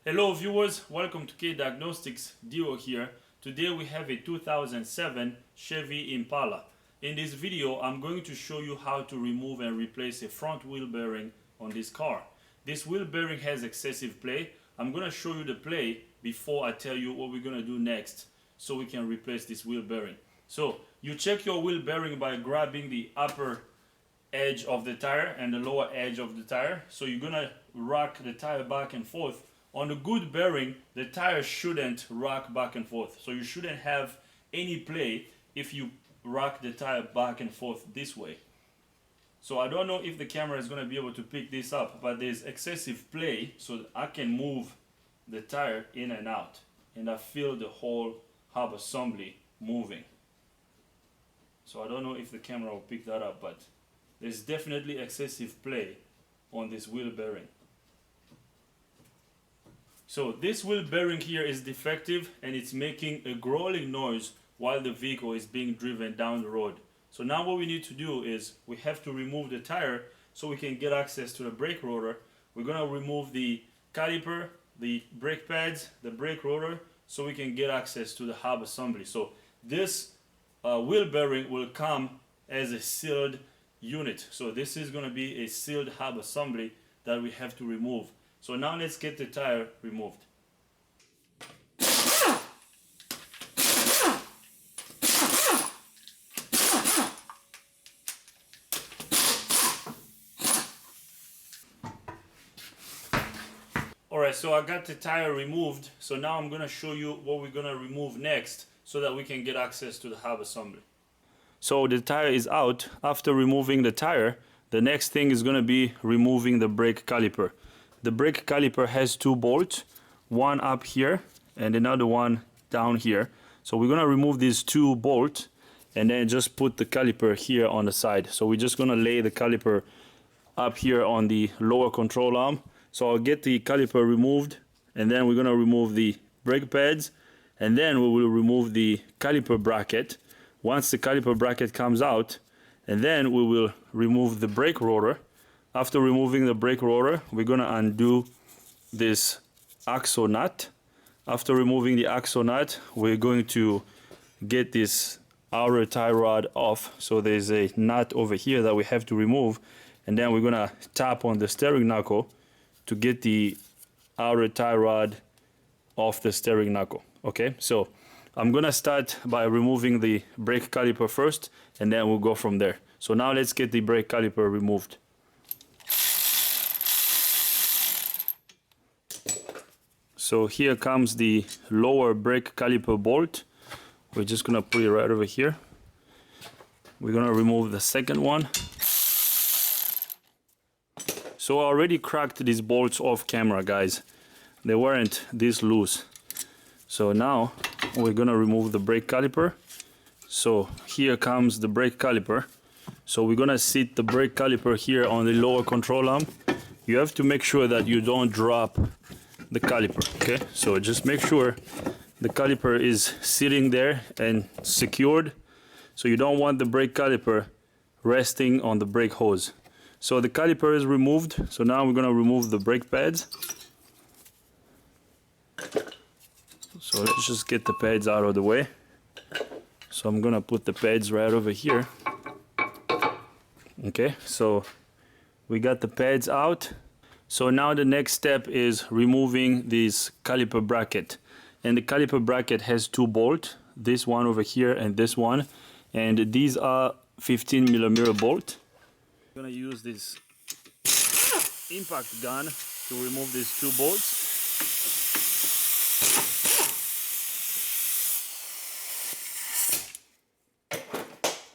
Hello viewers, welcome to K Diagnostics, Dio here. Today we have a 2007 Chevy Impala. In this video I'm going to show you how to remove and replace a front wheel bearing on this car. This wheel bearing has excessive play. I'm going to show you the play before I tell you what we're going to do next so we can replace this wheel bearing. So you check your wheel bearing by grabbing the upper edge of the tire and the lower edge of the tire. So you're gonna rock the tire back and forth. On a good bearing, the tire shouldn't rock back and forth. So you shouldn't have any play if you rock the tire back and forth this way. So I don't know if the camera is gonna be able to pick this up, but there's excessive play, so I can move the tire in and out. And I feel the whole hub assembly moving. So I don't know if the camera will pick that up, but there's definitely excessive play on this wheel bearing. So this wheel bearing here is defective and it's making a growling noise while the vehicle is being driven down the road. So now what we need to do is we have to remove the tire so we can get access to the brake rotor. We're going to remove the caliper, the brake pads, the brake rotor, so we can get access to the hub assembly. So this wheel bearing will come as a sealed unit. So this is going to be a sealed hub assembly that we have to remove. So now let's get the tire removed. Alright, so I got the tire removed. So now I'm going to show you what we're going to remove next so that we can get access to the hub assembly. So the tire is out. After removing the tire, the next thing is going to be removing the brake caliper. The brake caliper has two bolts, one up here and another one down here. So we're going to remove these two bolts and then just put the caliper here on the side. So we're just going to lay the caliper up here on the lower control arm. So I'll get the caliper removed and then we're going to remove the brake pads and then we will remove the caliper bracket. Once the caliper bracket comes out, and then we will remove the brake rotor. After removing the brake rotor, we're going to undo this axle nut. After removing the axle nut, we're going to get this outer tie rod off. So there's a nut over here that we have to remove, and then we're going to tap on the steering knuckle to get the outer tie rod off the steering knuckle. Okay, so I'm gonna start by removing the brake caliper first and then we'll go from there. So now let's get the brake caliper removed. So here comes the lower brake caliper bolt. We're just gonna put it right over here. We're gonna remove the second one. So I already cracked these bolts off camera, guys. They weren't this loose. So now we're gonna remove the brake caliper. So here comes the brake caliper. So we're gonna sit the brake caliper here on the lower control arm. You have to make sure that you don't drop the caliper, okay? So just make sure the caliper is sitting there and secured. So you don't want the brake caliper resting on the brake hose. So the caliper is removed. So now we're gonna remove the brake pads. So let's just get the pads out of the way. So I'm gonna put the pads right over here. Okay, so we got the pads out. So now the next step is removing this caliper bracket. And the caliper bracket has two bolts, this one over here and this one. And these are 15mm bolt. I'm gonna use this impact gun to remove these two bolts.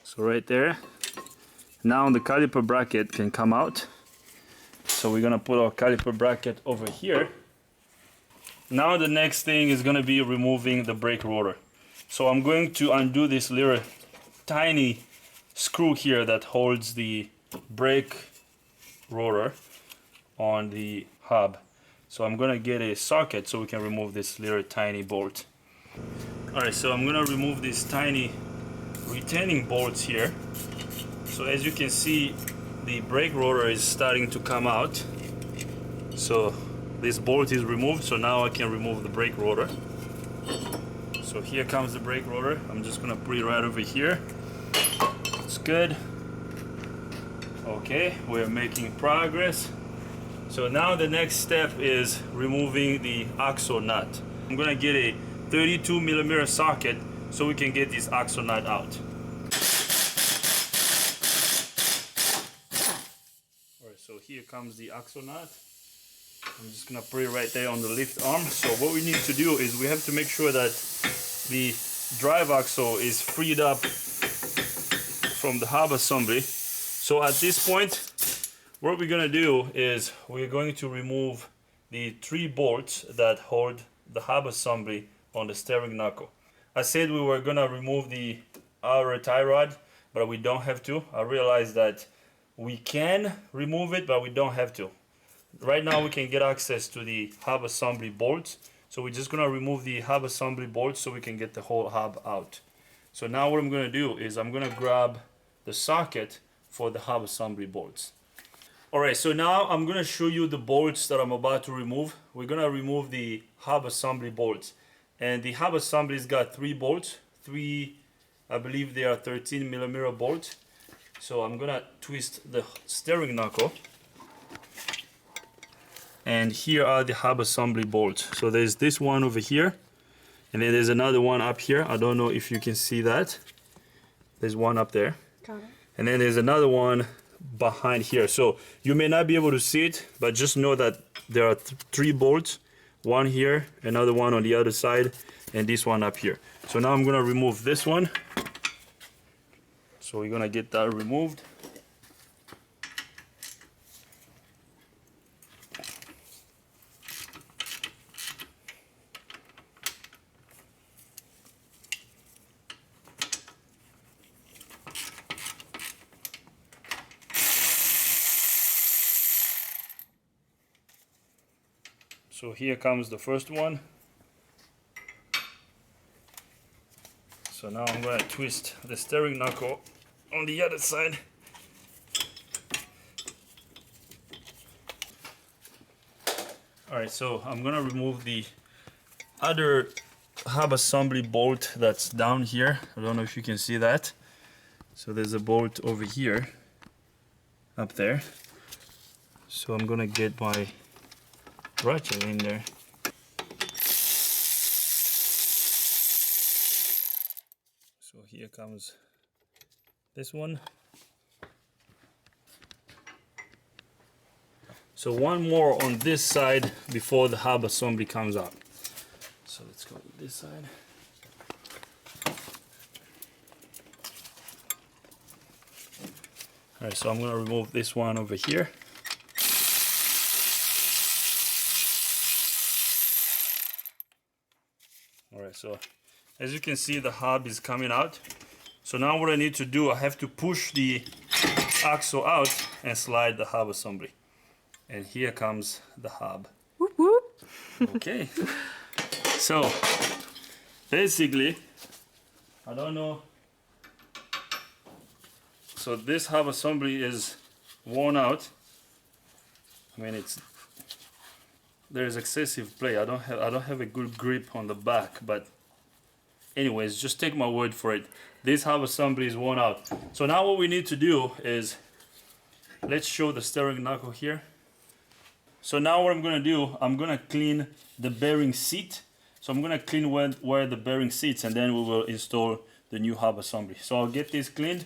So right there. Now the caliper bracket can come out. So we're gonna put our caliper bracket over here. Now the next thing is gonna be removing the brake rotor. So I'm going to undo this little tiny screw here that holds the brake rotor on the hub. So I'm gonna get a socket so we can remove this little tiny bolt. Alright, so I'm gonna remove these tiny retaining bolts here. So as you can see, the brake rotor is starting to come out. So this bolt is removed, so now I can remove the brake rotor. So here comes the brake rotor. I'm just gonna put it right over here. It's good. Okay, we're making progress. So now the next step is removing the axle nut. I'm gonna get a 32mm socket so we can get this axle nut out. Alright, so here comes the axle nut. I'm just gonna put it right there on the lift arm. So what we need to do is we have to make sure that the drive axle is freed up from the hub assembly. So at this point, what we're gonna do is we're going to remove the 3 bolts that hold the hub assembly on the steering knuckle. I said we were gonna remove the outer tie rod, but we don't have to. I realized that we can remove it, but we don't have to. Right now we can get access to the hub assembly bolts, so we're just gonna remove the hub assembly bolts so we can get the whole hub out. So now what I'm gonna do is I'm gonna grab the socket for the hub assembly bolts. Alright, so now I'm gonna show you the bolts that I'm about to remove. We're gonna remove the hub assembly bolts, and the hub assembly's got 3 bolts, I believe they are 13mm bolts. So I'm gonna twist the steering knuckle, and here are the hub assembly bolts. So there's this one over here, and then there's another one up here. I don't know if you can see that. There's one up there. Got it. And then there's another one behind here. So you may not be able to see it, but just know that there are 3 bolts. One here, another one on the other side, and this one up here. So now I'm gonna remove this one. So we're gonna get that removed. So here comes the first one. So now I'm going to twist the steering knuckle on the other side. Alright, so I'm going to remove the other hub assembly bolt that's down here. I don't know if you can see that. So there's a bolt over here, up there. So I'm going to get my ratchet in there. So here comes this one. So one more on this side before the hub assembly comes out. So let's go to this side. Alright, so I'm going to remove this one over here. Alright, so as you can see, the hub is coming out. So now what I need to do, I have to push the axle out and slide the hub assembly. And here comes the hub. Whoop, whoop. Okay. So basically, I don't know. So this hub assembly is worn out. I mean, there's excessive play. I don't have a good grip on the back, but anyways, just take my word for it. This hub assembly is worn out. So now what we need to do is, let's show the steering knuckle here. So now what I'm gonna do, I'm gonna clean the bearing seat. So I'm gonna clean where the bearing sits, and then we will install the new hub assembly. So I'll get this cleaned,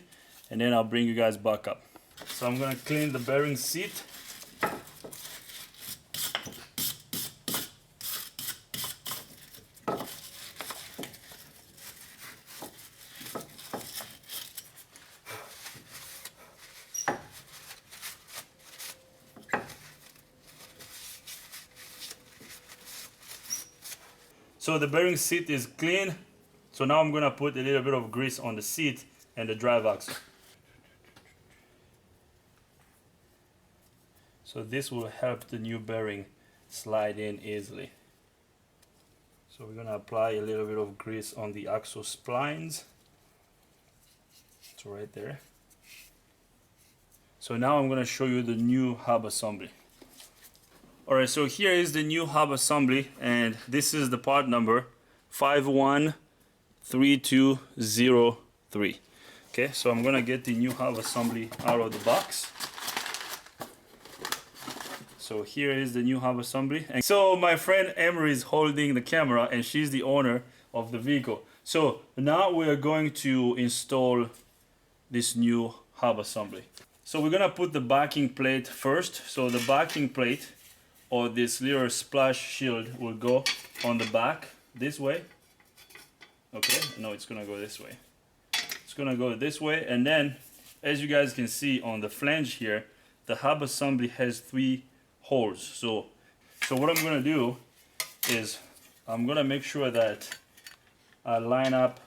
and then I'll bring you guys back up. So I'm gonna clean the bearing seat. So the bearing seat is clean. So now I'm gonna put a little bit of grease on the seat and the drive axle. So this will help the new bearing slide in easily. So we're gonna apply a little bit of grease on the axle splines. It's right there. So now I'm gonna show you the new hub assembly. Alright, so here is the new hub assembly, and this is the part number 513203. Okay, so I'm gonna get the new hub assembly out of the box. So here is the new hub assembly. And so my friend Emery is holding the camera, and she's the owner of the vehicle. So now we're going to install this new hub assembly. So we're gonna put the backing plate first. So the backing plate, or this little splash shield, will go on the back this way. Okay, no, it's gonna go this way. It's gonna go this way, and then as you guys can see on the flange here, the hub assembly has 3 holes. So what I'm gonna do is I'm gonna make sure that I line up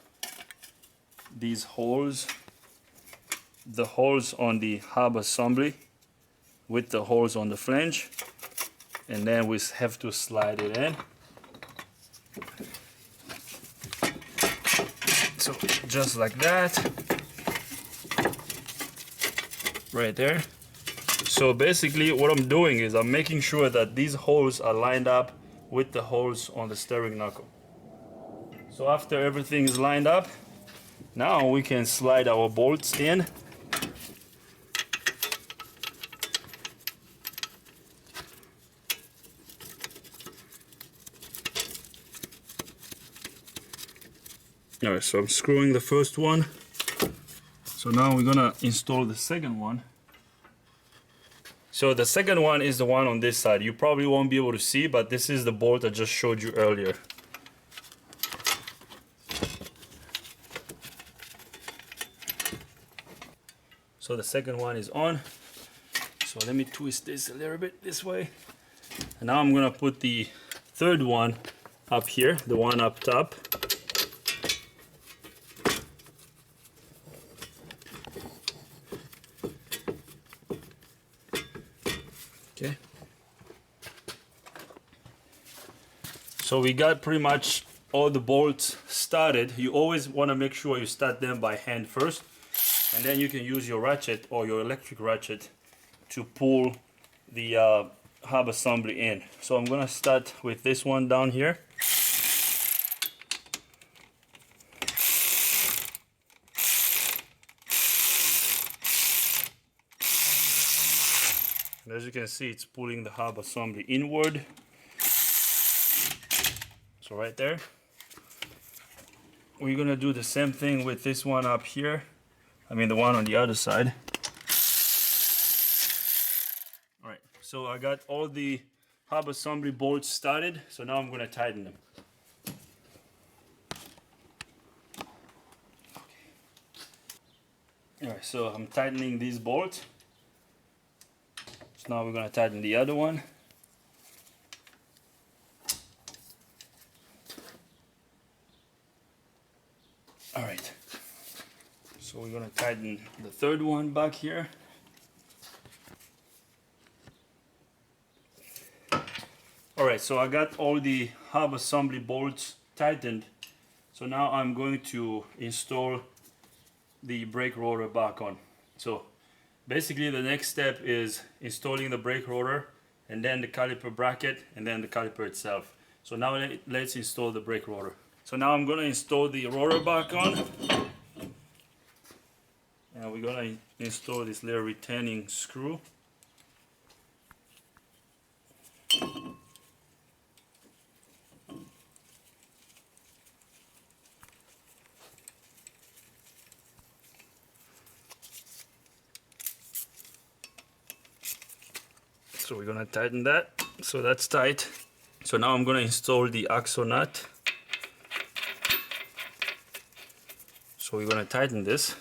these holes, the holes on the hub assembly with the holes on the flange, and then we have to slide it in. So just like that, right there. So basically what I'm doing is I'm making sure that these holes are lined up with the holes on the steering knuckle. So after everything is lined up, now we can slide our bolts in. Alright, so I'm screwing the first one. So now we're gonna install the second one. So the second one is the one on this side. You probably won't be able to see, but this is the bolt I just showed you earlier. So the second one is on. So let me twist this a little bit this way. And now I'm gonna put the third one up here, the one up top. Okay. So we got pretty much all the bolts started. You always want to make sure you start them by hand first, and then you can use your ratchet or your electric ratchet to pull the hub assembly in. So I'm gonna start with this one down here. And as you can see, it's pulling the hub assembly inward. So right there. We're gonna do the same thing with this one up here. I mean the one on the other side. Alright, so I got all the hub assembly bolts started. So now I'm gonna tighten them. Alright, so I'm tightening these bolts. Now we're going to tighten the other one. Alright, so we're going to tighten the third one back here. Alright, so I got all the hub assembly bolts tightened. So now I'm going to install the brake rotor back on. So basically the next step is installing the brake rotor, and then the caliper bracket, and then the caliper itself. So now let's install the brake rotor. So now I'm going to install the rotor back on, and we're going to install this little retaining screw. So we're gonna tighten that, so that's tight. So now I'm gonna install the axle nut. So we're gonna tighten this.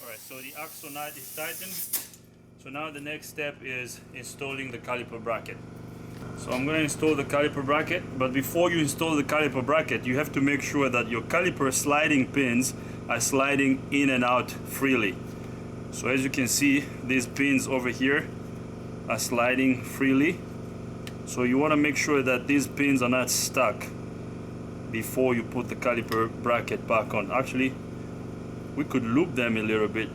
Alright, so the axle nut is tightened. So now the next step is installing the caliper bracket. So I'm going to install the caliper bracket, but before you install the caliper bracket, you have to make sure that your caliper sliding pins are sliding in and out freely. So as you can see, these pins over here are sliding freely. So you want to make sure that these pins are not stuck before you put the caliper bracket back on. Actually, we could loop them a little bit.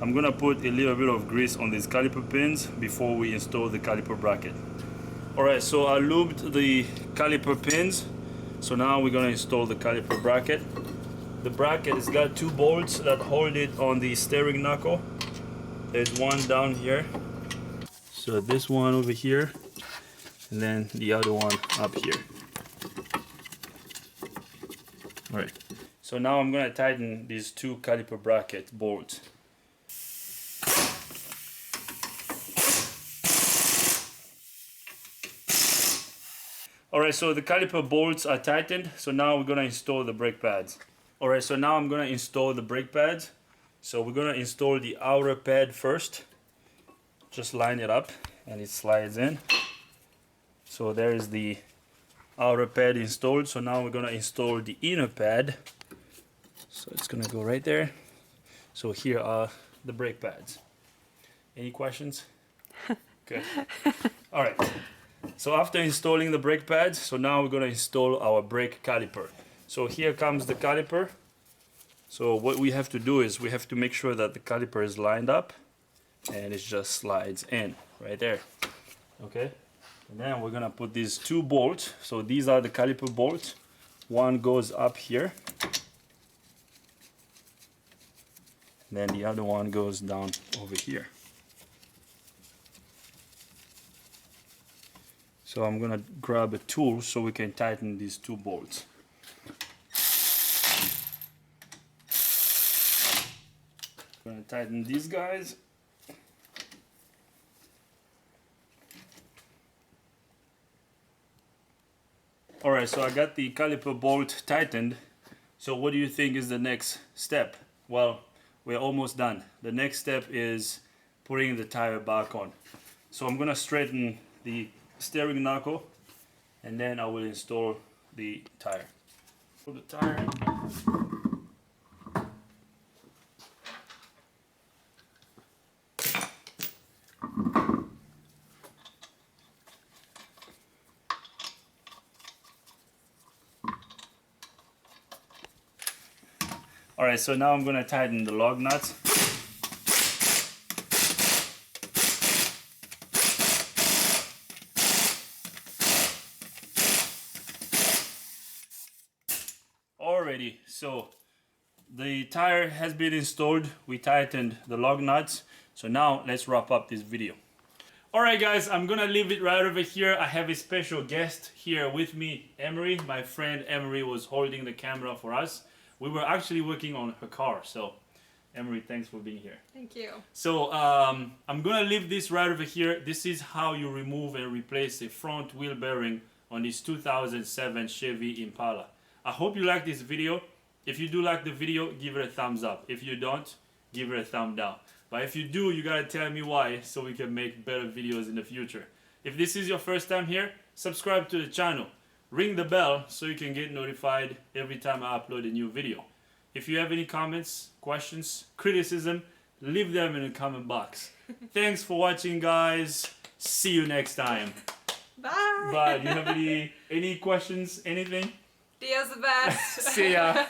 I'm gonna put a little bit of grease on these caliper pins before we install the caliper bracket. Alright, so I lubed the caliper pins. So now we're gonna install the caliper bracket. The bracket has got 2 bolts that hold it on the steering knuckle. There's one down here. So this one over here, and then the other one up here. Alright, so now I'm gonna tighten these 2 caliper bracket bolts. Alright, so the caliper bolts are tightened, so now we're gonna install the brake pads. Alright, so now I'm gonna install the brake pads. So we're gonna install the outer pad first. Just line it up and it slides in. So there is the outer pad installed. So now we're gonna install the inner pad. So it's gonna go right there. So here are the brake pads. Any questions? Good. Alright. So after installing the brake pads, so now we're gonna install our brake caliper. So here comes the caliper. So what we have to do is we have to make sure that the caliper is lined up and it just slides in right there. Okay, and then we're gonna put these 2 bolts. So these are the caliper bolts. One goes up here, and then the other one goes down over here. So I'm gonna grab a tool so we can tighten these 2 bolts. I'm gonna tighten these guys. Alright, so I got the caliper bolt tightened. So what do you think is the next step? Well, we're almost done. The next step is putting the tire back on. So I'm gonna straighten the steering knuckle and then I will install the tire. Put the tire in. Alright, so now I'm going to tighten the lug nuts. Alrighty, so the tire has been installed. We tightened the lug nuts. So now let's wrap up this video. Alright guys, I'm gonna leave it right over here. I have a special guest here with me, Emery. My friend Emery was holding the camera for us. We were actually working on her car. So Emery, thanks for being here. Thank you. So I'm gonna leave this right over here. This is how you remove and replace a front wheel bearing on this 2007 Chevy Impala. I hope you like this video. If you do like the video, give it a thumbs up. If you don't, give it a thumb down. But if you do, you gotta tell me why so we can make better videos in the future. If this is your first time here, subscribe to the channel. Ring the bell so you can get notified every time I upload a new video. If you have any comments, questions, criticism, leave them in the comment box. Thanks for watching, guys. See you next time. Bye. Bye. Do you have any questions, anything? Dio's the best. See ya.